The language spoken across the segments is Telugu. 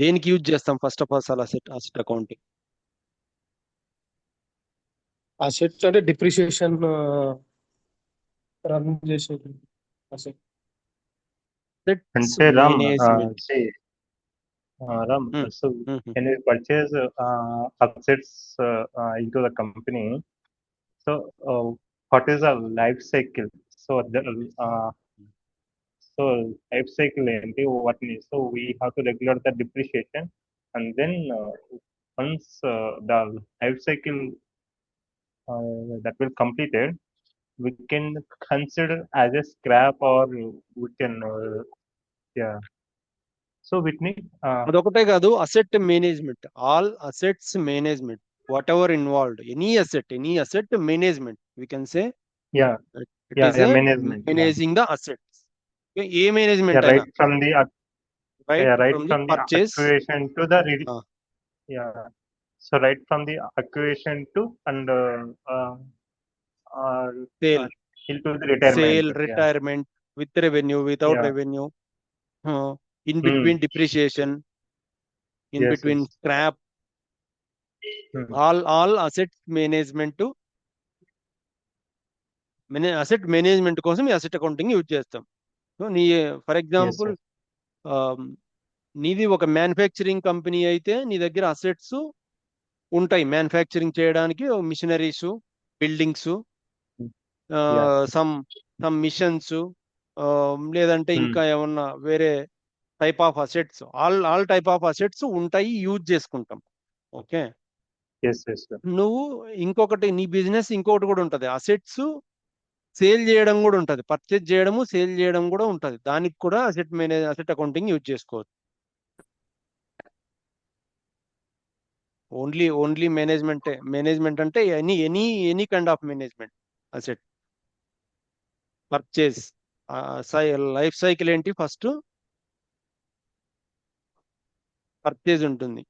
దేనికి యూజ్ చేస్తాం first of all asset accounting? Assets అంటే డిప్రిషియేషన్ రన్ చేసేది అసెట్. అసెట్స్ అంటే Ram, management. Ram, so when we purchase assets into the company, so what is the life cycle? So life cycle ఏంటి, what is, so we have to regulate the depreciation, and then once the life cycle that will completed, we can consider as a scrap, or we can yeah. So with me, అదొకటే కాదు, asset management, all assets management, whatever involved, any asset management we can say yeah, it is a management, managing the assets. A management yeah, అయినా, right from the right from the purchase, acquisition to the yeah, so right from the acquisition to and sale, into the retirement, retirement, with revenue, without revenue, in between depreciation, in yes, between scrap, all assets management, asset management కోసం ఈ అసెట్ అకౌంటింగ్ యూజ్ చేస్తాం. సో నీ ఫర్ ఎగ్జాంపుల్ నీది ఒక మ్యానుఫ్యాక్చరింగ్ కంపెనీ అయితే నీ దగ్గర అసెట్స్ ఉంటాయి మ్యానుఫ్యాక్చరింగ్ చేయడానికి, మిషనరీస్, బిల్డింగ్స్, సమ్ మిషన్స్, లేదంటే ఇంకా ఏమన్నా వేరే type of assets, all type of assets ఉంటాయి, యూజ్ చేసుకుంటాం. ఓకే, నువ్వు ఇంకొకటి, నీ బిజినెస్ ఇంకొకటి కూడా ఉంటుంది, అసెట్స్ సేల్ చేయడం కూడా ఉంటుంది, పర్చేజ్ చేయడము సేల్ చేయడం కూడా ఉంటుంది, దానికి కూడా అసెట్ అకౌంటింగ్ యూజ్ చేసుకోవచ్చు. ఓన్లీ మేనేజ్మెంట్ అంటే any kind of management. Asset purchase life cycle ఏంటి, ఫస్ట్ పర్చేజ్ ఉంటుంది,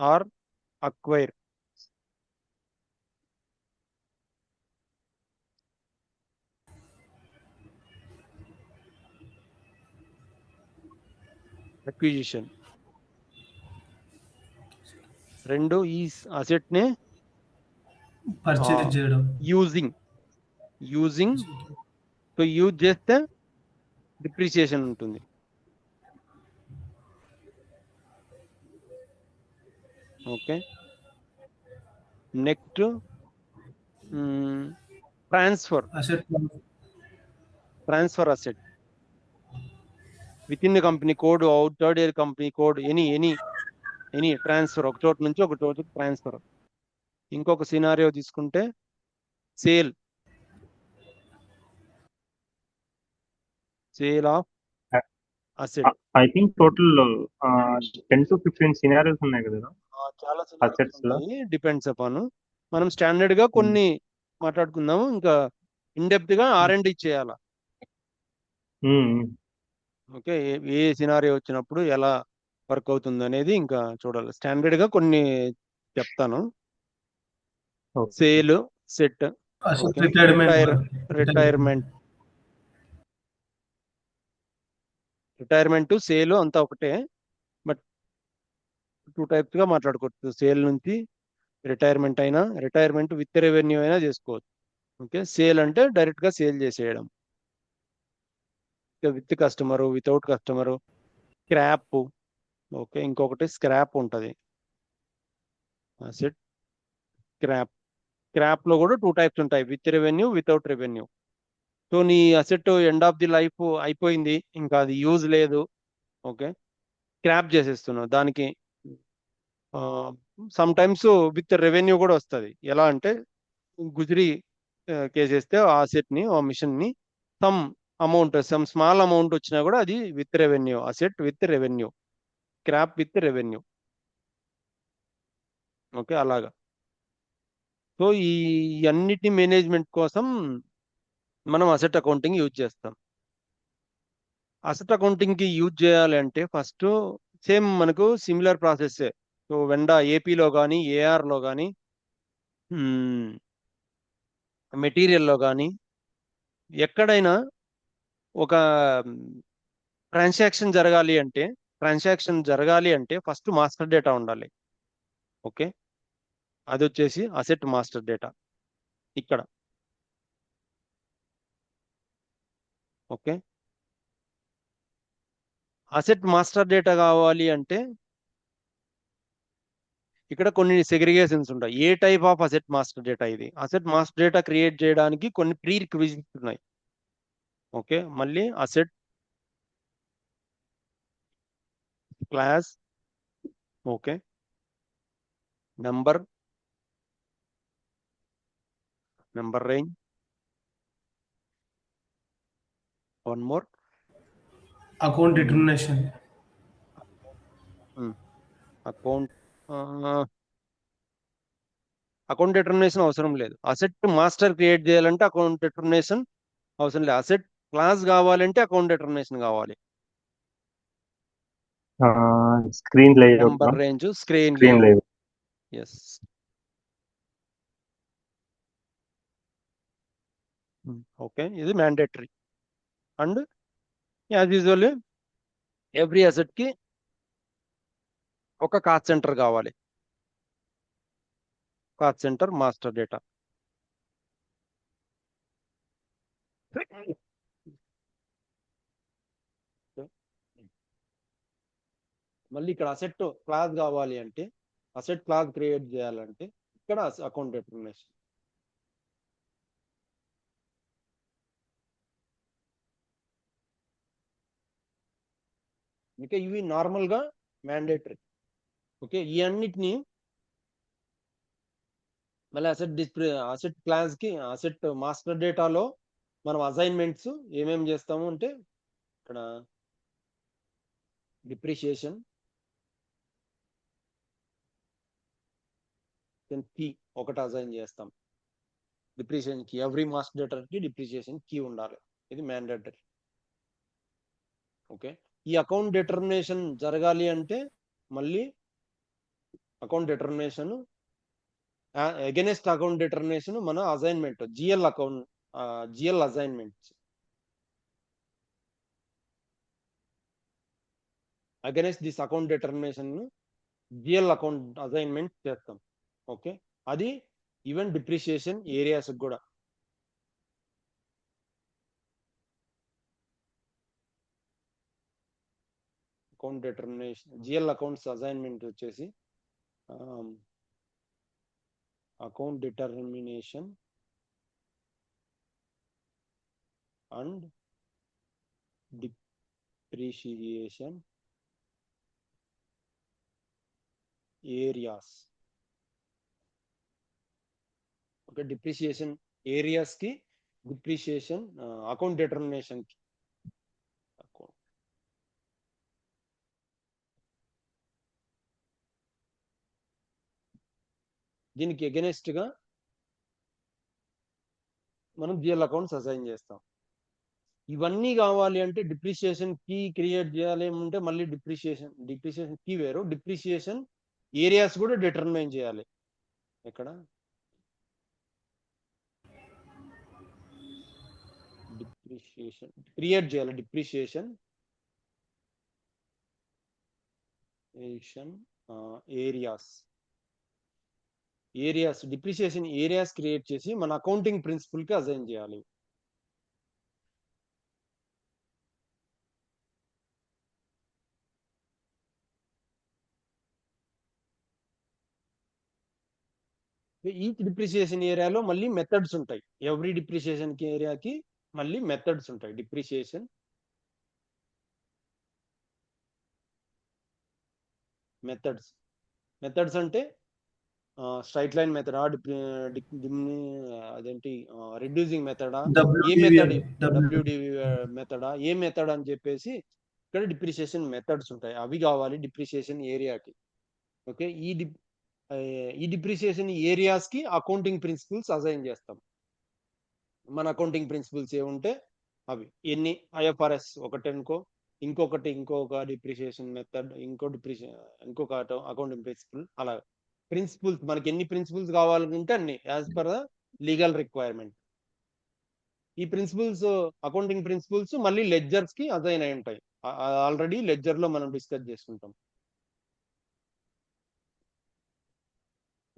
ఆర్ అక్వైర్, అక్విజిషన్. రెండు ఈ అసెట్ నే పర్చేజ్ చేయడం, యూజింగ్ సో యూజ్ చేస్తే డిప్రిసియేషన్ ఉంటుంది. Okay, next transfer asset with in the company code, outside company code, any transfer, ఒక చోటు నుంచి ఒక చోటుకి ట్రాన్స్ఫర్. ఇంకొక సినారియో తీసుకుంటే sale of asset. I think total 10 to 15 scenarios ఉన్నాయి కదా చాలా అసెట్స్ లో. డిపెండ్స్ అపాన్, మనం స్టాండర్డ్ గా కొన్ని మాట్లాడుకుందాము, ఇంకా ఇన్ డెప్త్ గా R&D చేయాలా. ఓకే, ఏ సినారియో వచ్చినప్పుడు ఎలా వర్క్ అవుతుంది అనేది ఇంకా చూడాలి. స్టాండర్డ్ గా కొన్ని చెప్తాను. సేల్, సెట్, రిటైర్మెంట్, సేల్ అంతా ఒకటే, బట్ 2 టైప్స్ గా మాట్లాడుకోవచ్చు. సేల్ నుంచి రిటైర్మెంట్ అయినా, రిటైర్మెంట్ విత్ రెవెన్యూ అయినా చేసుకోవచ్చు. ఓకే, సేల్ అంటే డైరెక్ట్ గా సేల్ చేసేయడం, with customer, without customer, scrap. Okay, ఇంకొకటి స్క్రాప్ ఉంటుంది, అసెట్ స్క్రాప్ లో కూడా 2 టైప్స్ ఉంటాయి, with revenue, without revenue. So నీ asset end of the life అయిపోయింది, ఇంకా అది యూజ్ లేదు, ఓకే, స్క్రాప్ చేసేస్తున్నావు. దానికి సమ్ టైమ్స్ విత్ రెవెన్యూ కూడా వస్తుంది. ఎలా అంటే గుజరీ కేసేస్తే ఆ అసెట్ ని, ఆ మిషన్ ని సమ్ స్మాల్ అమౌంట్ వచ్చినా కూడా అది with revenue, asset with revenue, scrap with revenue. Okay, అలాగా. సో ఈ అన్నిటి మేనేజ్మెంట్ కోసం మనం అసెట్ అకౌంటింగ్ యూజ్ చేస్తాం. అసెట్ అకౌంటింగ్ కి యూజ్ చేయాలి అంటే ఫస్ట్ సేమ్ మనకు సిమిలర్ ప్రాసెస్. సో ఏపీలో కానీ, ఏఆర్లో కానీ, మెటీరియల్లో కానీ, ఎక్కడైనా ఒక ట్రాన్సాక్షన్ జరగాలి అంటే ఫస్ట్ మాస్టర్ డేటా ఉండాలి. ఓకే, అది వచ్చేసి అసెట్ మాస్టర్ డేటా ఇక్కడ. ఓకే, అసెట్ మాస్టర్ డేటా కావాలి అంటే ఇక్కడ కొన్ని సెగ్రిగేషన్స్ ఉంటాయి. ఏ type of asset master data ఇది? అసెట్ మాస్టర్ డేటా క్రియేట్ చేయడానికి కొన్ని ప్రీ రిక్విజిట్స్ ఉన్నాయి. ఓకే, మళ్ళీ asset class, okay, number range, one more Account determination. Account account determination అవసరం లేదు. అసెట్ మాస్టర్ క్రియేట్ చేయాలంటే అకౌంట్ డిటర్మినేషన్ అవసరం లేదు. అసెట్ క్లాస్ కావాలంటే అకౌంట్ డిటర్మినేషన్ కావాలి. Screen layout, number no? Range, screen Screen layout. layout. Yes. Okay, ఇది mandatory. And as usually every asset కి ఒక కాస్ట్ సెంటర్ కావాలి. Cost centre master data. మళ్ళీ ఇక్కడ అసెట్ క్లాస్ కావాలి అంటే, అసెట్ క్లాస్ క్రియేట్ చేయాలంటే ఇక్కడ అకౌంట్ డిటర్మినేషన్. ఇంకా ఇవి నార్మల్ గా మ్యాండేటరీ. ఓకే, ఈ అన్నిటిని మళ్ళీ అసెట్ క్లాస్ కి అసెట్ మాస్టర్ డేటాలో మనం అసైన్మెంట్స్ ఏమేమి చేస్తాము అంటే ఇక్కడ డిప్రిషియేషన్ కీ ఒకటి అసైన్ చేస్తాం. Depreciation key, every master data కి డిప్రిషియేషన్ కీ ఉండాలి. ఇది మ్యాండేటరీ. ఓకే, ఈ అకౌంట్ డిటర్మినేషన్ జరగాలి అంటే మళ్ళీ account determination against account determination మన assignment GL assignments against this account determination GL account assignment చేస్తాం. ఓకే, అది ఈవెన్ డిప్రిషియేషన్ ఏరియాస్ కూడా. Account determination GL accounts assignment వచ్చేసి account determination and depreciation areas. Okay, depreciation areas కి డిప్రిషియేషన్ అకౌంట్ డిటర్మినేషన్ కి దీనికి ఎగెనెస్ట్ గా మనం జిఎల్ అకౌంట్స్ అసైన్ చేస్తాం. ఇవన్నీ కావాలి అంటే డిప్రిషియేషన్ కీ క్రియేట్ చేయాలి అంటే మళ్ళీ డిప్రిషియేషన్ కీ వేరు, డిప్రిషియేషన్ ఏరియాస్ కూడా డిటర్మైన్ చేయాలి. ఎక్కడ డిప్రిషియేషన్ క్రియేట్ చేయాలి. Depreciation areas depreciation areas create చేసి మన అకౌంటింగ్ ప్రిన్సిపల్ కి అసైన్ చేయాలి. ఈచ్ డిప్రిషియేషన్ ఏరియాలో మళ్ళీ మెథడ్స్ ఉంటాయి. ఎవ్రీ డిప్రిషియేషన్ ఏరియాకి మళ్ళీ మెథడ్స్ ఉంటాయి. డిప్రిషియేషన్ మెథడ్స్ అంటే స్ట్రైట్ లైన్ మెథడా, అదేంటి రిడ్యూసింగ్ మెథడా, ఏ మెథడ్, డబ్ల్యూడివి మెథడా, ఏ మెథడ్ అని చెప్పేసి ఇక్కడ డిప్రిషియేషన్ మెథడ్స్ ఉంటాయి. అవి కావాలి డిప్రిషియేషన్ ఏరియాకి. ఓకే, ఈ డిప్రిషియేషన్ ఏరియాస్ కి అకౌంటింగ్ ప్రిన్సిపల్స్ అసైన్ చేస్తాం. మన అకౌంటింగ్ ప్రిన్సిపల్స్ ఏముంటే అవి ఎన్ని ఐఎఫ్ఆర్ఎస్ ఒకటి అనుకో, ఇంకొక డిప్రిషియేషన్ మెథడ్, ఇంకొక అకౌంటింగ్ ప్రిన్సిపల్, అలా ప్రిన్సిపల్స్ మనకి ఎన్ని ప్రిన్సిపల్స్ కావాలనుకుంటే అన్ని as per the legal requirement. ఈ ప్రిన్సిపల్స్, అకౌంటింగ్ ప్రిన్సిపల్స్ మళ్ళీ లెడ్జర్స్ కి అసైన్ అయి ఉంటాయి. ఆల్రెడీ లెడ్జర్ లో మనం డిస్కస్ చేసుకుంటాం.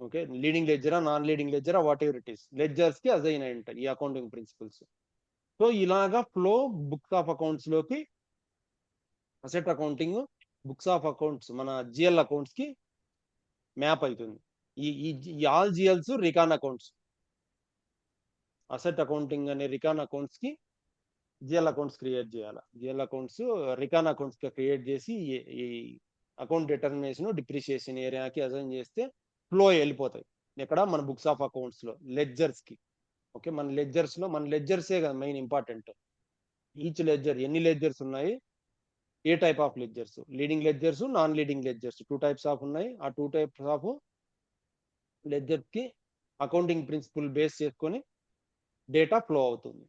ఓకే, లీడింగ్ లెడ్జరా నాన్ లీడింగ్ లెడ్జరా whatever it is, ledgers కి అసైన్ అయి ఉంటాయి ఈ అకౌంటింగ్ ప్రిన్సిపల్స్. సో ఇలాగా ఫ్లో బుక్స్ ఆఫ్ అకౌంట్స్ లోకి asset accounting books of accounts మన జిఎల్ అకౌంట్స్ కి మ్యాప్ అవుతుంది. ఈ all GLs recon accounts, asset accounting అనే రికాన్ అకౌంట్స్ కి జిఎల్ అకౌంట్స్ క్రియేట్ చేయాలి. GL accounts recon accounts create చేసి ఈ అకౌంట్ డిటర్మినేషన్ డిప్రిసియేషన్ ఏరియాకి అసైన్ చేస్తే ఫ్లో వెళ్ళిపోతాయి ఎక్కడ మన బుక్స్ ఆఫ్ అకౌంట్స్ లో లెడ్జర్స్ కి. ఓకే, మన లెడ్జర్స్ లో మన లెడ్జర్సే కదా మెయిన్ ఇంపార్టెంట్. ఈచ్ లెడ్జర్ ఎన్ని లెడ్జర్స్ ఉన్నాయి, ఏ type of ledgers, leading ledgers non leading ledgers 2 types of ఉన్నాయి. ఆ 2 టైప్స్ ఆఫ్ లెడ్జర్ కి అకౌంటింగ్ ప్రిన్సిపల్ బేస్ చేసుకొని డేటా ఫ్లో అవుతుంది.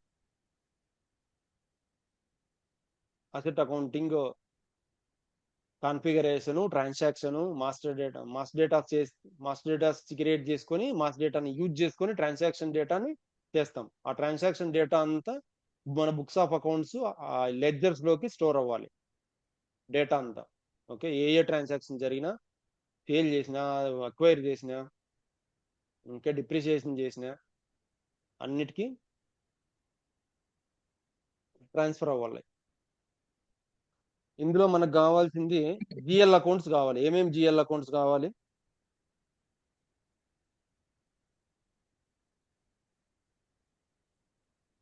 Asset accounting configuration, transaction, master data create చేసుకొని మాస్టర్ డేటాని యూజ్ చేసుకొని ట్రాన్సాక్షన్ డేటాని చేస్తాం. ఆ ట్రాన్సాక్షన్ డేటా అంతా మన బుక్స్ ఆఫ్ అకౌంట్స్ లెడ్జర్స్ లోకి స్టోర్ అవ్వాలి డేటా అంతా. ఓకే, ఏ ట్రాన్సాక్షన్ జరిగినా, సేల్ చేసినా, అక్వైర్ చేసినా, ఇంకా డిప్రిసియేషన్ చేసినా అన్నిటికీ ట్రాన్స్ఫర్ అవ్వాలి. ఇందులో మనకు కావాల్సింది జిఎల్ అకౌంట్స్ కావాలి. ఏమేమి జిఎల్ అకౌంట్స్ కావాలి?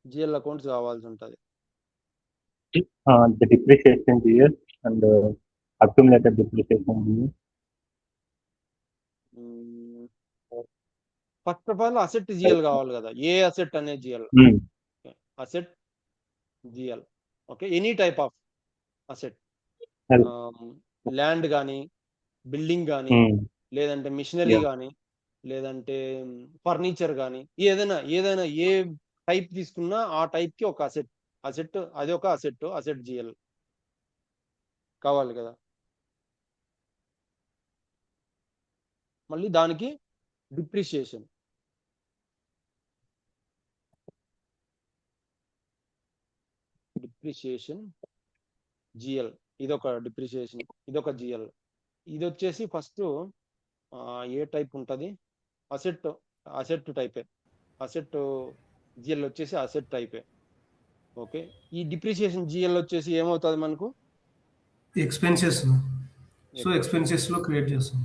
జిఎల్ అకౌంట్స్ కావాల్సి ఉంటుంది. The depreciation GL and accumulated depreciation GL. First of all asset GL కావాలి కదా. ఏ అసెట్ అనే GL, asset GL. Okay, any type of asset, land కానీ, బిల్డింగ్ కానీ, లేదంటే మిషనరీ కానీ, లేదంటే ఫర్నిచర్ కానీ, ఏదైనా ఏ టైప్ తీసుకున్నా ఆ టైప్ కి ఒక అసెట్ అది ఒక అసెట్ జిఎల్ కావాలి కదా. మళ్ళీ దానికి డిప్రిసియేషన్ జిఎల్, ఇదొక డిప్రిసియేషన్, ఇదొక జిఎల్. ఇది వచ్చేసి ఫస్ట్ ఏ టైప్ ఉంటుంది, అసెట్ టైపే. అసెట్ జిఎల్ వచ్చేసి అసెట్ టైపే. ఓకే, ఈ డిప్రిసియేషన్ జిఎల్ వచ్చేసి ఏమవుతుంది మనకు, ఎక్స్పెన్సెస్. సో ఎక్స్పెన్సెస్ లో క్రియేట్ చేస్తాం.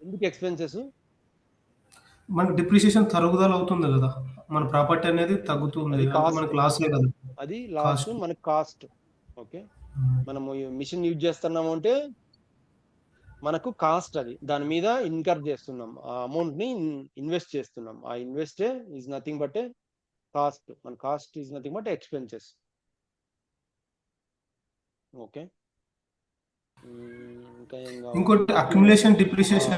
ఎందుకు ఎక్స్పెన్సెస్? మనకి డిప్రిసియేషన్ తరుగుదల అవుతుంది కదా, మన ప్రాపర్టీ అనేది తగ్గుతుంది, అది అంటే మనకి లాసే కదా. అది లాస్, మనకి కాస్ట్. ఓకే, మనము మిషన్ యూజ్ చేస్తున్నాము అంటే మనకు కాస్ట్, అది దాని మీద ఇన్కర్ చేస్తున్నాం, ఆ అమౌంట్ ని ఇన్వెస్ట్ చేస్తున్నాం. ఆ ఇన్వెస్టే is nothing but a cost. మన cost is nothing but expenses. Okay, ఇంకా ఏం కావాలి? ఇంకోటి అక్యుములేషన్ డిప్రిసియేషన్,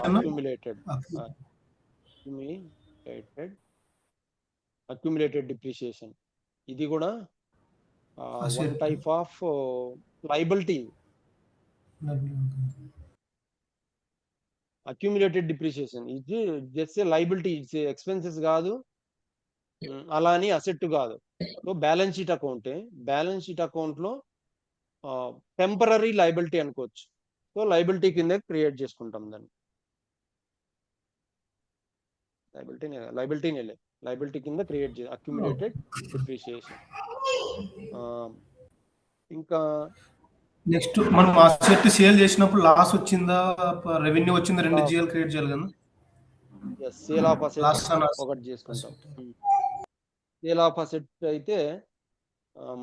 అక్యుములేటెడ్ డిప్రిసియేషన్. ఇది కూడా one type of liability. Accumulated depreciation ఇది జస్ట్ లయబిలిటీ, ఇట్స్ ఎక్స్పెన్సెస్ కాదు, అలా అని అసెట్ కాదు. సో బ్యాలెన్స్ షీట్ అకౌంట్ లో టెంపరరీ లయబిలిటీ అనుకోవచ్చు. సో లయబిలిటీ కింద క్రియేట్ చేసుకుంటాం దాన్ని. లయబిలిటీ కింద క్రియేట్ చేసి అక్యుములేటెడ్ డిప్రిసియేషన్. ఇంకా నెక్స్ట్ మనం అసెట్ సేల్ చేసినప్పుడు లాస్ వచ్చిందా, రెవెన్యూ వచ్చిందా, 2 జిఎల్ క్రియేట్ చేయాలి కదా. సేల్ ఆఫ్ అసెట్ ఒకటి చేసుకుంటాం. సేల్ ఆఫ్ అసెట్ అయితే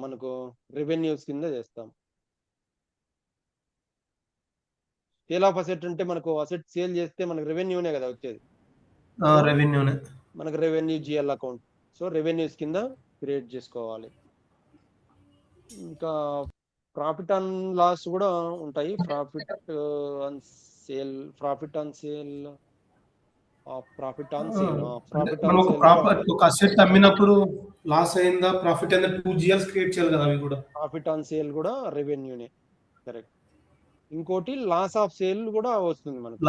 మనకు రెవెన్యూస్ కింద చేస్తాం. సేల్ ఆఫ్ అసెట్ అంటే మనకు అసెట్ సేల్ చేస్తే మనకు రెవెన్యూనే కదా వచ్చేది. రెవెన్యూనే మనకు revenue GL account. So revenues కింద క్రియేట్ చేసుకోవాలి. ఇంకా ప్రాఫిట్ అండ్ లాస్ కూడా ఉంటాయి. ప్రాఫిట్ ఆన్ సేల్ ఒక అసెట్ అమ్మినప్పుడు లాస్ అయిందా, ప్రాఫిట్ అయిందా, 2 జిఎల్స్ క్రియేట్ చేయాలి కదా. అవి కూడా ప్రాఫిట్ ఆన్ సేల్ కూడా రెవెన్యూనే, కరెక్ట్. ఇంకోటి లాస్ ఆఫ్ సేల్ కూడా వస్తుంది మనకు.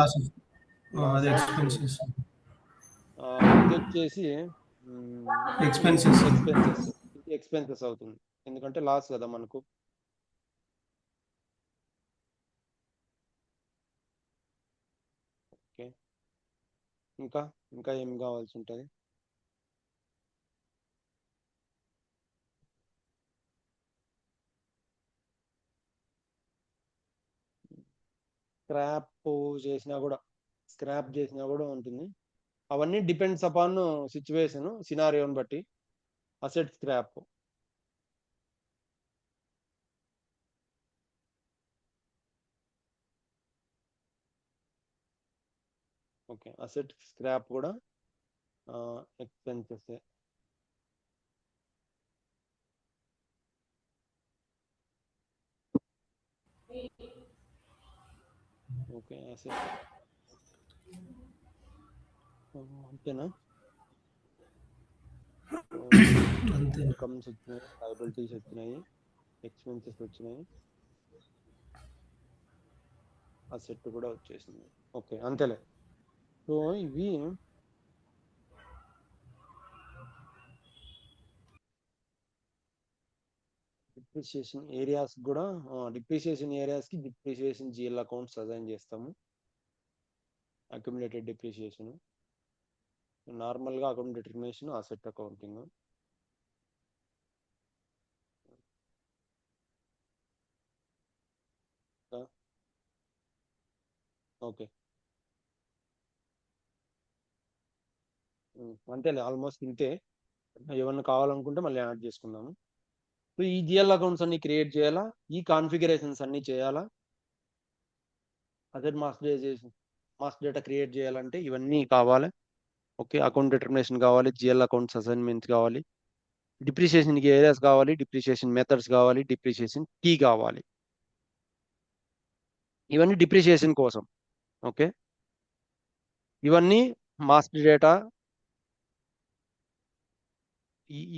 ఇది వచ్చేసి ఎక్స్పెన్సెస్. ఎక్స్పెన్సెస్ అవుతుంది, ఎందుకంటే లాస్ కదా మనకు. ఓకే, ఇంకా ఇంకా ఏం కావాల్సి ఉంటుంది? స్క్రాప్ చేసినా కూడా ఉంటుంది. అవన్నీ డిపెండ్స్ అపాన్ సిచ్యువేషన్, సినారియోని బట్టి. Asset scrap, okay, asset scrap కూడా ఎక్స్పెన్సెస్. ఓకే, అసెట్ అంతేనా? ఇన్కమ్స్ వచ్చినాయి, లయబిలిటీస్ వచ్చినాయి, ఎక్స్పెన్సెస్ వచ్చినాయి, అసెట్ కూడా వచ్చేసింది. ఓకే, అంతేలే. సో ఇవి డిప్రిసియేషన్ ఏరియాస్ కూడా, డిప్రిసియేషన్ ఏరియాస్ కి డిప్రిసియేషన్ జిఎల్ అకౌంట్స్ అసైన్ చేస్తాము. అక్యుములేటెడ్ డిప్రిసియేషన్, నార్మల్ గా account determination, asset accounting. Okay, అంతేలే, ఆల్మోస్ట్ ఇంతే. ఏమన్నా కావాలనుకుంటే మళ్ళీ యాడ్ చేసుకుందాము. సో ఈ జిఎల్ అకౌంట్స్ అన్ని క్రియేట్ చేయాలా, ఈ కాన్ఫిగరేషన్స్ అన్ని చేయాలా, అసెట్ మాస్టర్ డేటా క్రియేట్ చేయాలంటే ఇవన్నీ కావాలి. ఓకే, అకౌంట్ డిటర్మినేషన్ కావాలి, జిఎల్ అకౌంట్స్ అసైన్మెంట్ కావాలి, డిప్రిసియేషన్ ఏరియాస్ కావాలి, డిప్రిసియేషన్ మెథడ్స్ కావాలి, డిప్రిసియేషన్ కీ కావాలి. ఇవన్నీ డిప్రిసియేషన్ కోసం. ఓకే, ఇవన్నీ మాస్టర్ డేటా.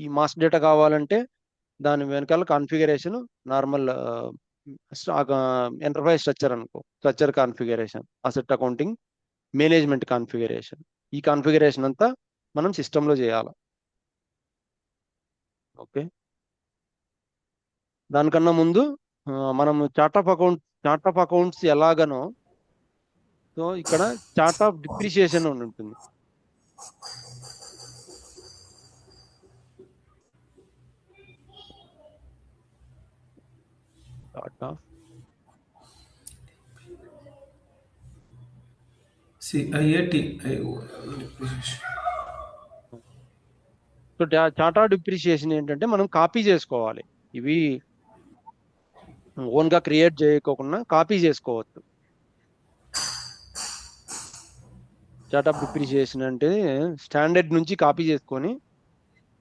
ఈ మాస్టర్ డేటా కావాలంటే దాని వెనకాల కాన్ఫిగరేషన్ నార్మల్ ఎంటర్ప్రైజ్ స్ట్రక్చర్ అనుకో, structure configuration, asset accounting management configuration. ఈ కాన్ఫిగరేషన్ అంతా మనం సిస్టంలో చేయాలి. ఓకే, దానికన్నా ముందు మనం చార్ట్ ఆఫ్ అకౌంట్స్ ఎలాగనో, సో ఇక్కడ చార్ట్ ఆఫ్ డిప్రిసియేషన్ అని ఉంటుంది. Chart of CIAT. So chart of depreciation ఏంటంటే మనం కాపీ చేసుకోవాలి. ఇవి ఓన్ గా క్రియేట్ చేయకోకుండా కాపీ చేసుకోవచ్చు. చార్ట్ ఆఫ్ డిప్రిసియేషన్ అంటే స్టాండర్డ్ నుంచి కాపీ చేసుకొని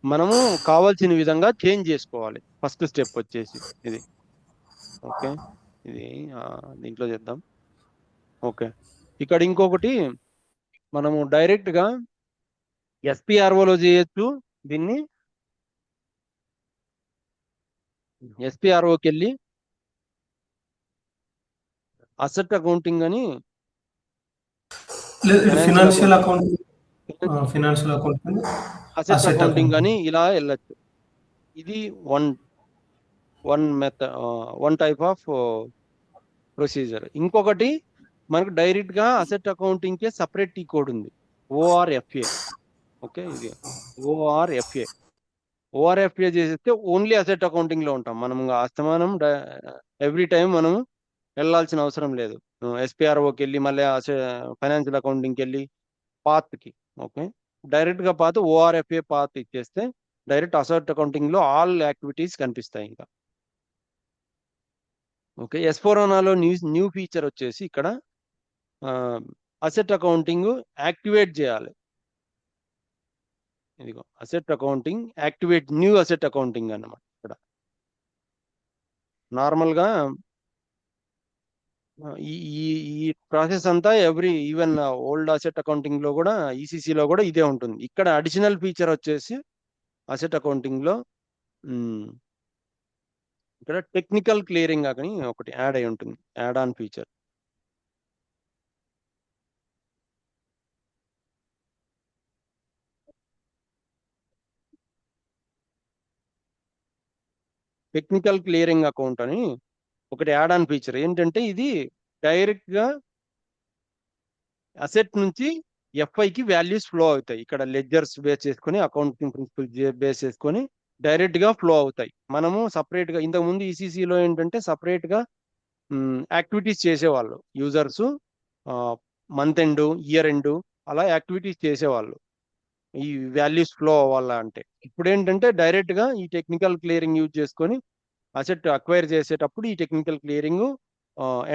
మనము కావాల్సిన విధంగా చేంజ్ చేసుకోవాలి. ఫస్ట్ స్టెప్ వచ్చేసి ఇది. ఓకే, ఇది దీంట్లో చేద్దాం. ఓకే, ఇక్కడ ఇంకొకటి, మనము డైరెక్ట్ గా ఎస్పిఆర్ఓలో చేయొచ్చు దీన్ని. ఎస్పిఆర్ఓకి వెళ్ళి అసెట్ అకౌంటింగ్ అని, financial account, financial account, asset accounting అని ఇలా వెళ్ళచ్చు. ఇది వన్ టైప్ ఆఫ్ ప్రొసీజర్. ఇంకొకటి, మనకు డైరెక్ట్ గా అసెట్ అకౌంటింగ్ కే సపరేట్ టీ కోడ్ ఉంది, ఓఆర్ఎఫ్ఏ. ఓకే, ఇది ఓఆర్ఎఫ్ఏ. ఓఆర్ఎఫ్ఏ చేసేస్తే ఓన్లీ అసెట్ అకౌంటింగ్ లో ఉంటాం మనం. అస్తమానం ఎవ్రీ టైం మనం వెళ్ళాల్సిన అవసరం లేదు. ఎస్పిఆర్ఓకి వెళ్ళి మళ్ళీ ఫైనాన్షియల్ అకౌంటింగ్కి వెళ్ళి పాత్కి. ఓకే, డైరెక్ట్ గా పాత్ ఓఆర్ఎఫ్ఏ పాత్ ఇచ్చేస్తే డైరెక్ట్ అసెట్ అకౌంటింగ్ లో ఆల్ యాక్టివిటీస్ కనిపిస్తాయి ఇంకా. ఓకే, S4HANAలో న్యూ ఫీచర్ వచ్చేసి ఇక్కడ అసెట్ అకౌంటింగ్ యాక్టివేట్ చేయాలి. ఇదిగో asset accounting activate, new asset accounting అన్నమాట. ఇక్కడ నార్మల్ గా ఈ ఈ ప్రాసెస్ అంతా ఈవెన్ ఓల్డ్ అసెట్ అకౌంటింగ్ లో కూడా, ఈసీసీలో కూడా ఇదే ఉంటుంది. ఇక్కడ అడిషనల్ ఫీచర్ వచ్చేసి అసెట్ అకౌంటింగ్ లో ఇక్కడ టెక్నికల్ క్లియరింగ్ అని ఒకటి యాడ్ అయి ఉంటుంది, add on feature. Technical clearing account అని ఒకటి యాడ్ ఆన్ ఫీచర్. ఏంటంటే ఇది డైరెక్ట్ గా అసెట్ నుంచి ఎఫ్ఐకి వాల్యూస్ ఫ్లో అవుతాయి. ఇక్కడ లెడ్జర్స్ బేస్ చేసుకొని, అకౌంటింగ్ ప్రిన్సిపల్ బేస్ చేసుకొని డైరెక్ట్ గా ఫ్లో అవుతాయి. మనము సపరేట్ గా ఇంతకుముందు ఈసీసీలో ఏంటంటే సపరేట్ గా యాక్టివిటీస్ చేసేవాళ్ళు users, month end, year end అలా యాక్టివిటీస్ చేసేవాళ్ళు ఈ వాల్యూస్ ఫ్లో అవ్వాలా అంటే. ఇప్పుడు ఏంటంటే డైరెక్ట్ గా ఈ టెక్నికల్ క్లియరింగ్ యూజ్ చేసుకొని అసెట్ అక్వైర్ చేసేటప్పుడు ఈ టెక్నికల్ క్లియరింగ్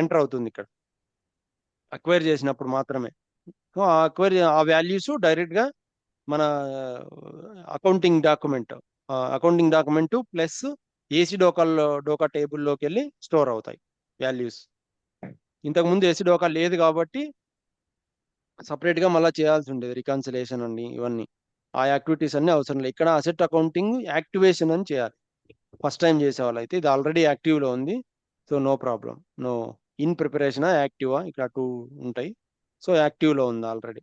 ఎంటర్ అవుతుంది ఇక్కడ అక్వైర్ చేసినప్పుడు మాత్రమే. అక్వైర్ ఆ వాల్యూస్ డైరెక్ట్ గా మన అకౌంటింగ్ డాక్యుమెంట్ ప్లస్ ఏసీ డోకా టేబుల్లోకి వెళ్ళి స్టోర్ అవుతాయి వాల్యూస్. ఇంతకుముందు ఏసీ డోకా లేదు కాబట్టి సపరేట్ గా మళ్ళీ చేయాల్సి ఉండేది రికన్సిలేషన్ అండి, ఇవన్నీ ఆ యాక్టివిటీస్ అన్ని అవసరం లేదు. ఇక్కడ అసెట్ అకౌంటింగ్ యాక్టివేషన్ అని చేయాలి. ఫస్ట్ టైం చేసేవాళ్ళు అయితే ఇది ఆల్రెడీ యాక్టివ్ లో ఉంది, so no problem. No in preparation యాక్టివా ఇక్కడ 2 ఉంటాయి. సో యాక్టివ్ లో ఉంది already,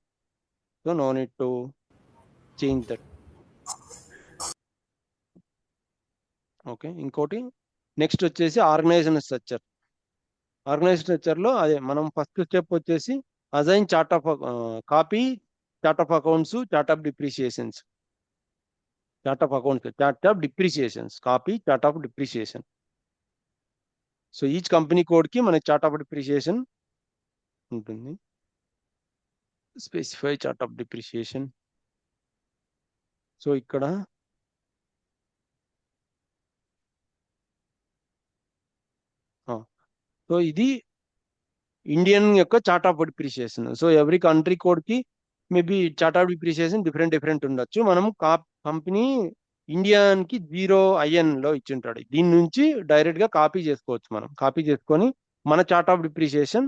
so no need to change that. Okay, ఇంకోటి నెక్స్ట్ వచ్చేసి ఆర్గనైజేషన్ స్ట్రక్చర్. ఆర్గనైజేషన్ స్ట్రక్చర్ లో అదే మనం ఫస్ట్ స్టెప్ వచ్చేసి assign chart of copy chart of accounts, chart of depreciations, copy chart of depreciation. So each company code కి మనకి చార్ట్ ఆఫ్ డిప్రిసియేషన్ ఉంటుంది. Specify chart of depreciation. So ఇక్కడ సో ఇది ఇండియన్ యొక్క chart of depreciation. So every country code కి maybe chart of depreciation different ఉండొచ్చు. మనం కంపెనీ ఇండియన్ కి 0 లో ఇచ్చింటాడు. దీని నుంచి డైరెక్ట్ గా కాపీ చేసుకోవచ్చు. మనం కాపీ చేసుకొని మన చార్ట్ ఆఫ్ డిప్రిసియేషన్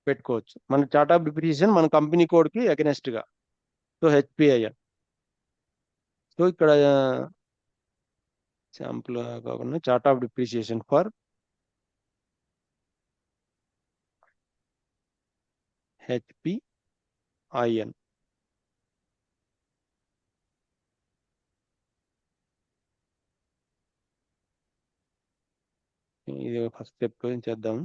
పెట్టుకోవచ్చు. మన చార్ట్ ఆఫ్ డిప్రిసియేషన్ మన కంపెనీ కోడ్ కి అగెనెస్ట్ గా, సో హెచ్పిఐఎన్. సో ఇక్కడ శాంపుల్ కాకుండా chart of depreciation for HPIN. ఇది ఫస్ట్ స్టెప్ చేద్దాం.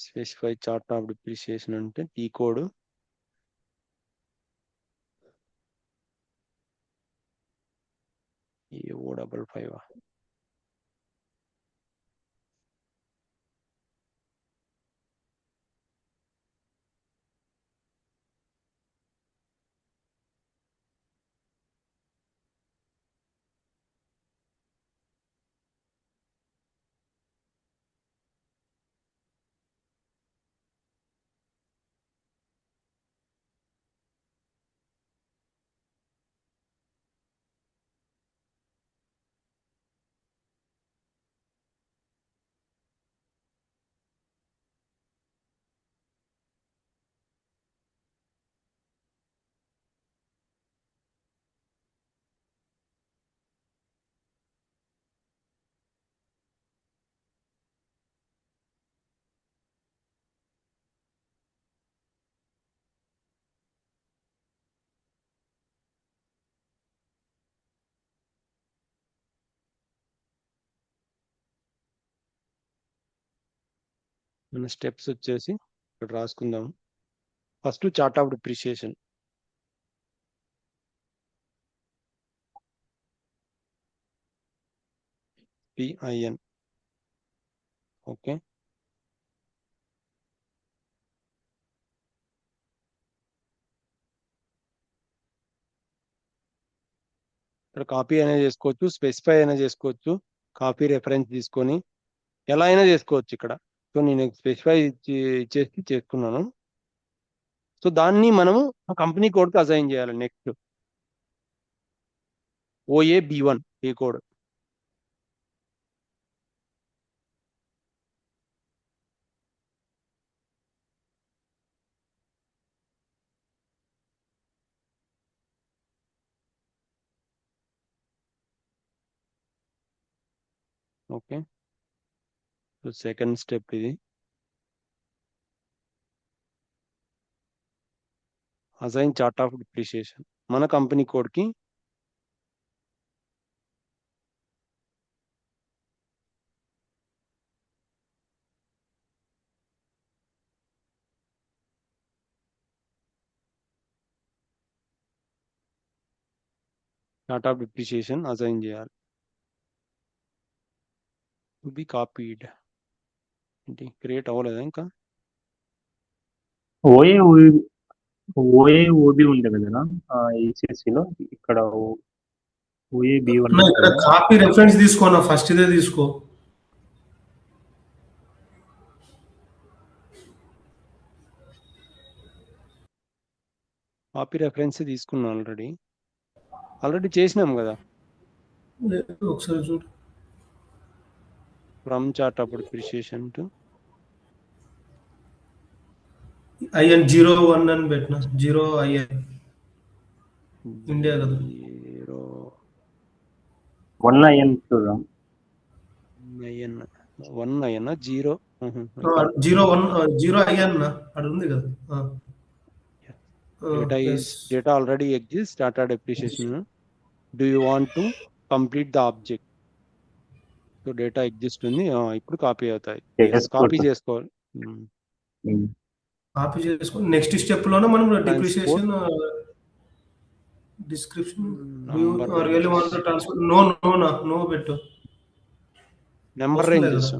స్పెసిఫై చార్ట్ ఆఫ్ డిప్రిసియేషన్ అంటే టీ కోడ్ O55. మన స్టెప్స్ వచ్చేసి ఇక్కడ రాసుకుందాం. First chart of depreciation, PIN. Okay, ఇక్కడ కాపీ అయినా చేసుకోవచ్చు, స్పెసిఫై అయినా చేసుకోవచ్చు. కాపీ రెఫరెన్స్ తీసుకొని ఎలా అయినా చేసుకోవచ్చు ఇక్కడ. సో నేను స్పెసిఫై ఇచ్చేసి చేసుకున్నాను. సో దాన్ని మనము కంపెనీ కోడ్కి అసైన్ చేయాలి. నెక్స్ట్ OAB1 ఈ కోడ్. ఓకే, సో సెకండ్ స్టెప్ ఇది అసైన్ చార్ట్ ఆఫ్ డిప్రిసియేషన్ మన కంపెనీ కోడ్కి చార్ట్ ఆఫ్ డిప్రిసియేషన్ అసైన్ చేయాలి. టు బి కాపీడ్ ఏంటి క్రియేట్ అవ్వలేదా ఇంకా? ఓఏ ఓబి ఉండే కదా ఈసీసీలో, ఇక్కడ ఓఏ B1 అన్న ఇక్కడ కాపీ రెఫరెన్స్ తీసుకోనా, ఫస్ట్ ఇదే తీసుకో. కాపీ రెఫరెన్స్ తీసుకున్నాం ఆల్రెడీ చేసినాం కదా. ఒకసారి చూడు. From chart of depreciation to IN 01 అని పెట్టిన, 0 IN ఇండియా కదా. 1 IN చూద్దాం. 1 IN 0 01 0 IN అది ఉంది కదా. data already exists, data depreciation. Do you want to complete the object? So data exist ఉంది, ఇప్పుడు కాపీ అవుతాయి. కాపీ చేసుకోవాలి. కాపీ చేసుకో. నెక్స్ట్ స్టెప్ లోనే మనం depreciation description really want to transfer. No పెట్టు. నెంబర్ రేంజెస్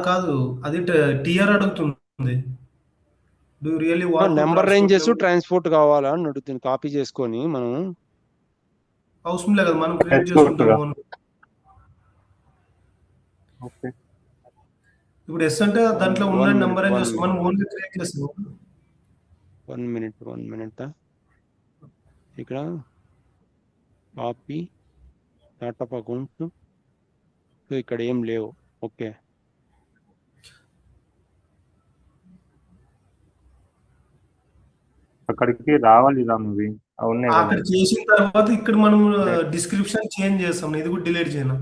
కాదు అది టిఆర్ అడుగుతుంది. Do really want number ranges transport కావాలా అని అడుగుతుంది. కాపీ చేసుకొని మనం అవసరం లేదు కదా, మనం క్రియేట్ చేసుకుంటాం. ఓకే, ఇప్పుడు ఎస్ అంటే దాంట్లో ఉన్న నెంబర్ ఏం చేస్తాం, మనం ఓన్లీ క్రియేట్ చేస్తాం. 1 minute ఇక్కడ copy chart of accounts. So ఇక్కడ ఏం లేవు. ఓకే, అక్కడికి రావాలి రామువి. అక్కడ చేసిన తర్వాత ఇక్కడ మనం డిస్క్రిప్షన్ చేంజ్ చేస్తాం. ఇది కూడా డిలీట్ చేయను.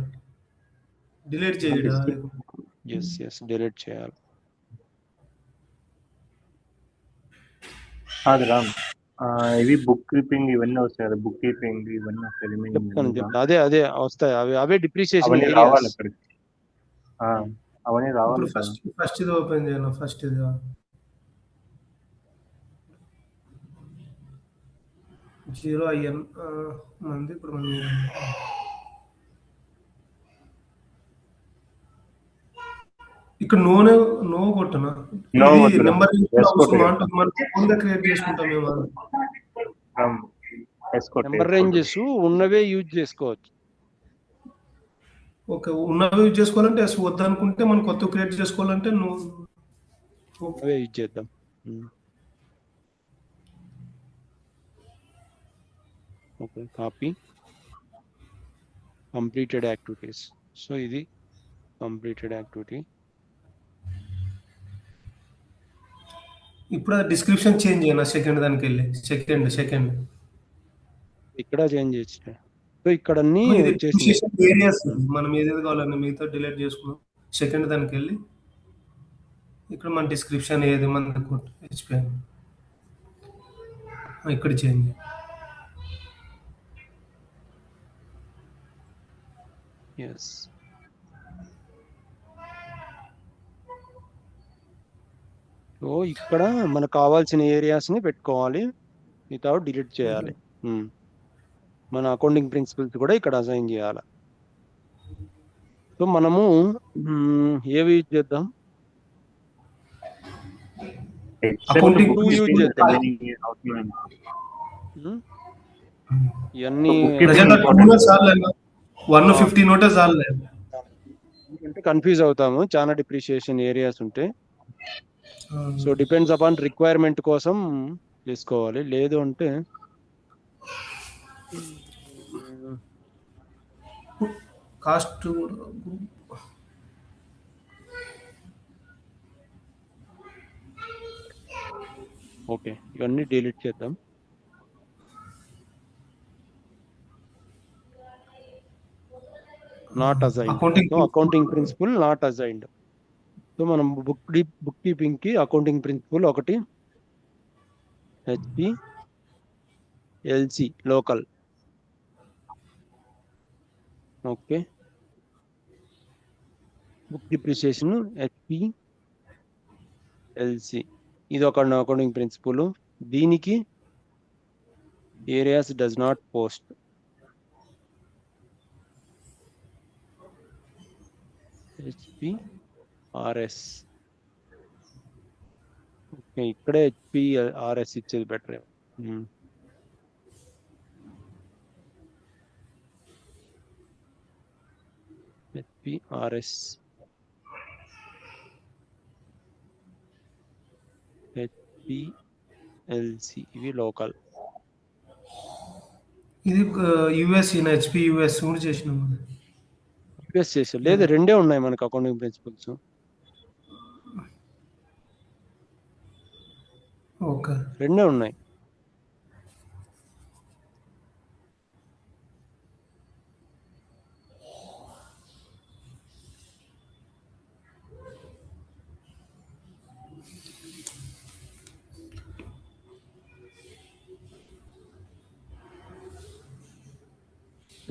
డిలీట్ చేయడా? ఎస్ డిలీట్ చేయాలి. అది రామ్, ఇవి బుక్ కీపింగ్ ఇవన్నీ వస్తాయి కదా, బుక్ కీపింగ్ ఇవన్నీ వస్తాయి. అదే వస్తాయి. అవే డిప్రిసియేషన్ అవన్నీ రావాలి అక్కడికి. అవన్నీ రావాలి. ఫస్ట్ ఇది ఓపెన్ చేయను. ఫస్ట్ ఇది 0 IN మంది. ఇప్పుడు మనం ఇక్కడ నో కొట్టనా? నెంబర్ క్రియేట్ చేసుకుంటాం మేము. నెంబర్ రేంజెస్ ఉన్నవే యూజ్ చేసుకోవచ్చు. ఓకే, ఉన్నవే యూజ్ చేసుకోవాలంటే ఎస్, వద్దనుకుంటే మనం కొత్త క్రియేట్ చేసుకోవాలంటే అవే యూజ్ చేద్దాం. Okay, copy completed activities. So ఇది కంప్లీటెడ్ యాక్టివిటీ. ఇప్పుడు డిస్క్రిప్షన్ చేంజ్ చేయనా? సెకండ్ దానికి వెళ్ళి సెకండ్ ఇక్కడ చేంజ్ చేసిన. సో ఇక్కడ అన్ని ఏరియాస్ మనం ఏదేది కావాలని మిగతా డిలీట్ చేసుకున్నాం. సెకండ్ దానికి వెళ్ళి ఇక్కడ మన డిస్క్రిప్షన్ ఏది మనకు ఇక్కడ చేంజ్. ఎస్, సో ఇక్కడ మనకు కావాల్సిన ఏరియాస్ ని పెట్టుకోవాలి, మిగతా డిలీట్ చేయాలి. మన అకౌంటింగ్ ప్రిన్సిపల్స్ కూడా ఇక్కడ అసైన్ చేయాలి. సో మనము ఏవి యూజ్ చేద్దాం? అకౌంటింగ్ యూజ్ చేద్దాం. ఇవన్నీ 150 నోటెస్ అంటే కన్ఫ్యూజ్ అవుతాము, చాలా డిప్రిసియేషన్ ఏరియాస్ ఉంటే. సో డిపెండ్స్ అపాన్ రిక్వైర్మెంట్ కోసం చేసుకోవాలి. లేదు అంటే కాస్ట్ ఓకే, ఇవన్నీ డిలీట్ చేద్దాం. Not assigned. So accounting principle not assigned. So మనం బుక్ కీపింగ్ కి అకౌంటింగ్ ప్రిన్సిపల్ ఒకటి HPLC local. Okay, book depreciation HPLC ఇది ఒక అకౌంటింగ్ ప్రిన్సిపల్. దీనికి areas does not post. HPRS. ఓకే, ఇక్కడే HPRS ఇచ్చేది బెటర్. HPRS, HPLC ఇవి లోకల్. ఇది యుఎస్ హెచ్పి యుఎస్ కూడా చేసినాం. యూఎస్ చేసారు లేదు, రెండే ఉన్నాయి మనకు అకౌంటింగ్ ప్రిన్సిపల్స్. ఓకే, రెండే ఉన్నాయి.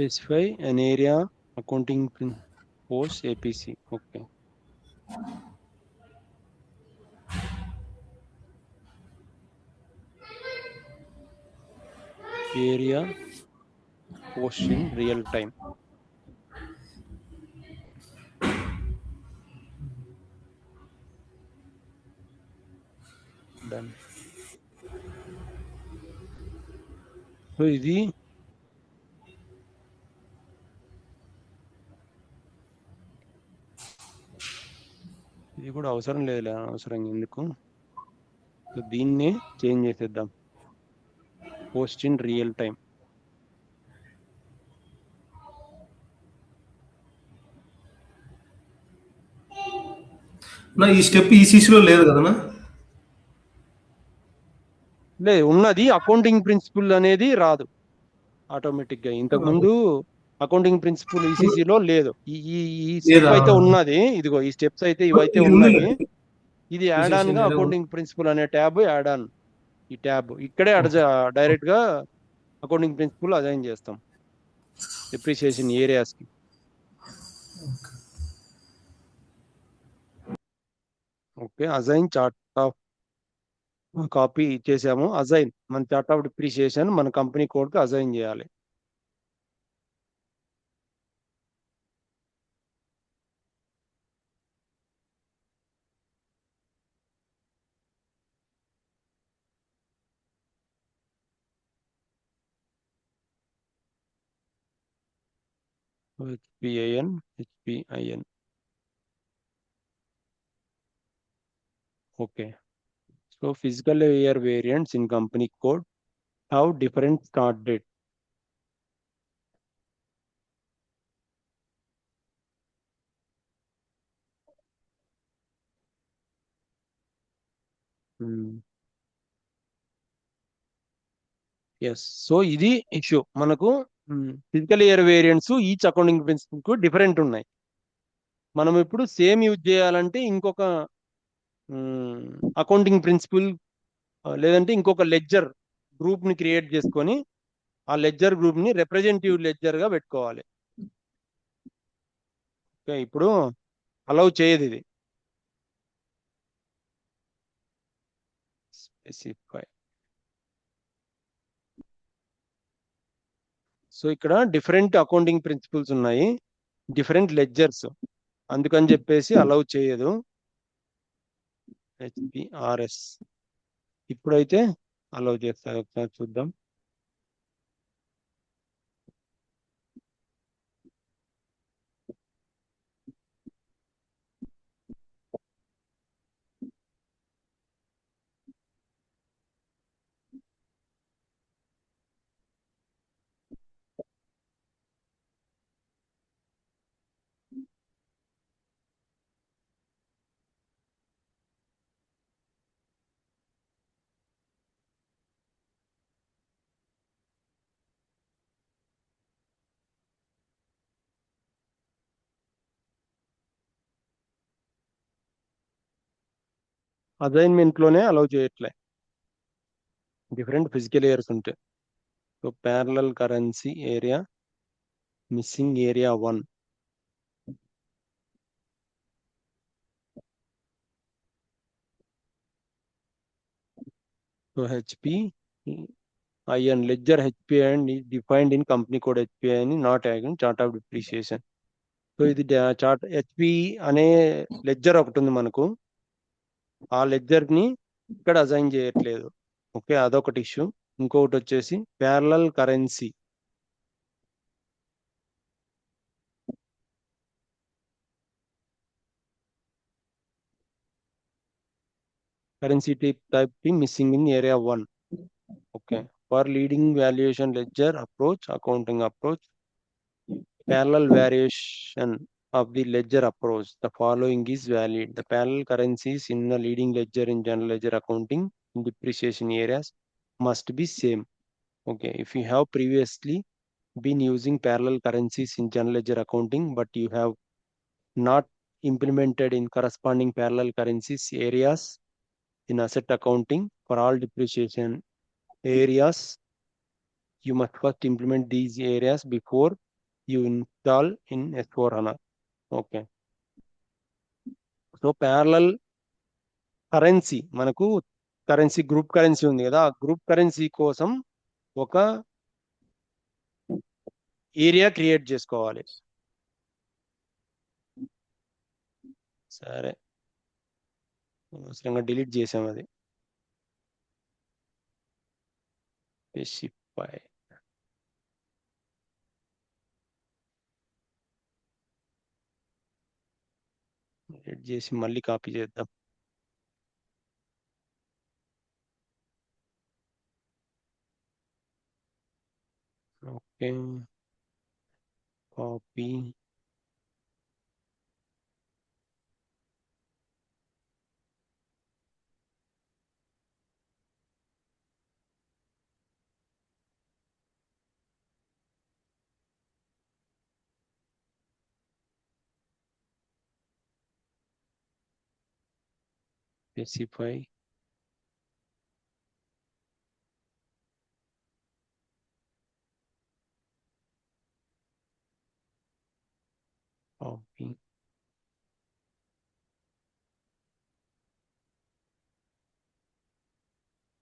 Specify an area accounting post APC. Okay. Area post in real time. Done. So ఇది కూడా అవసరం లేదు, అవసరం ఎందుకు. సో దీన్నే చేంజ్ చేసేద్దాం, పోస్ట్ ఇన్ రియల్ టైం. నా ఈ స్టెప్ ఈసీసీలో లేదు కదనా? లేదు, ఉన్నది అకౌంటింగ్ ప్రిన్సిపల్ అనేది రాదు ఆటోమేటిక్ గా. ఇంతకుముందు అకౌంటింగ్ ప్రిన్సిపల్ ఈసీసీలో లేదు. ఈ స్టెప్ అయితే ఉన్నది, ఇదిగో ఈ స్టెప్స్ అయితే ఇవైతే ఉన్నవి. ఇది యాడ్ ఆన్ గా అకౌంటింగ్ ప్రిన్సిపల్ అనే ట్యాబ్ యాడ్ ఆన్. ఈ ట్యాబ్ ఇక్కడే డైరెక్ట్ గా అకౌంటింగ్ ప్రిన్సిపల్ అజైన్ చేస్తాం డిప్రిసియేషన్ ఏరియాస్ కి. Okay, assign chart of copy ఇచ్చేసాము. అజైన్ మన చార్ట్ ఆఫ్ డిప్రిసియేషన్ మన కంపెనీ కోడ్ కి అజైన్ చేయాలి. HPIN. Okay. So fiscal year variants in company code have different start date. Yes, so ఇది ఇష్యూ మనకు. Physical year variants each accounting principle కు డిఫరెంట్ ఉన్నాయి. మనం ఇప్పుడు సేమ్ యూజ్ చేయాలంటే ఇంకొక అకౌంటింగ్ ప్రిన్సిపల్ లేదంటే ఇంకొక లెడ్జర్ గ్రూప్ ని క్రియేట్ చేసుకొని ఆ లెడ్జర్ గ్రూప్ ని రిప్రజెంటేటివ్ లెడ్జర్ గా పెట్టుకోవాలి. ఓకే, ఇప్పుడు అలౌ చేయదు ఇది. స్పెసిఫై. సో ఇక్కడ డిఫరెంట్ అకౌంటింగ్ ప్రిన్సిపల్స్ ఉన్నాయి, డిఫరెంట్ లెడ్జర్స్, అందుకని చెప్పేసి అలౌ చేయదు HPRS. ఇప్పుడైతే అలౌ చేస్తారు, ఒకసారి చూద్దాం. అసైన్మెంట్ లోనే అలౌ చేయట్లే, డిఫరెంట్ ఫిజికల్ ఇయర్స్ ఉంటాయి. So parallel currency area, missing area 1. So HPIN ledger HPIN is defined in company code HPIN, not in chart of depreciation. So ఇది చార్ట్ హెచ్పి అనే లెడ్జర్ ఒకటి ఉంది మనకు. ఆ లెడ్జర్ ని ఇక్కడ అసైన్ చేయట్లేదు. ఓకే, అదొకటి ఇష్యూ. ఇంకొకటి వచ్చేసి parallel currency. Currency type missing in area 1. Okay. For leading valuation ledger approach, accounting approach, parallel variation of the ledger approach, the following is valid. The parallel currencies in the leading ledger in general ledger accounting in depreciation areas must be same. Okay. If you have previously been using parallel currencies in general ledger accounting, but you have not implemented in corresponding parallel currencies areas in asset accounting for all depreciation areas, you must first implement these areas before you install in S4HANA. Okay. So parallel currency, మనకు కరెన్సీ గ్రూప్ కరెన్సీ ఉంది కదా, ఆ గ్రూప్ కరెన్సీ కోసం ఒక ఏరియా క్రియేట్ చేసుకోవాలి. సరే, అవసరంగా డిలీట్ చేసాం అది. స్పెసిఫై డిలీట్ చేసి మళ్ళీ కాపీ చేద్దాం. Okay, copy. Specify copy.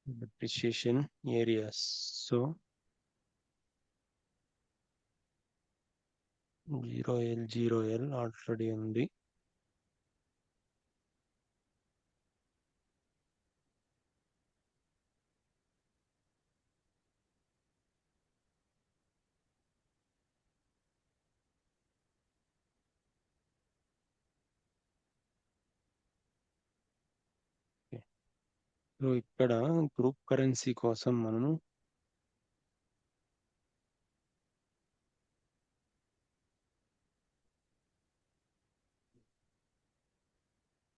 Depreciation areas. So 0L already ఉంది. సో ఇక్కడ గ్రూప్ కరెన్సీ కోసం మనము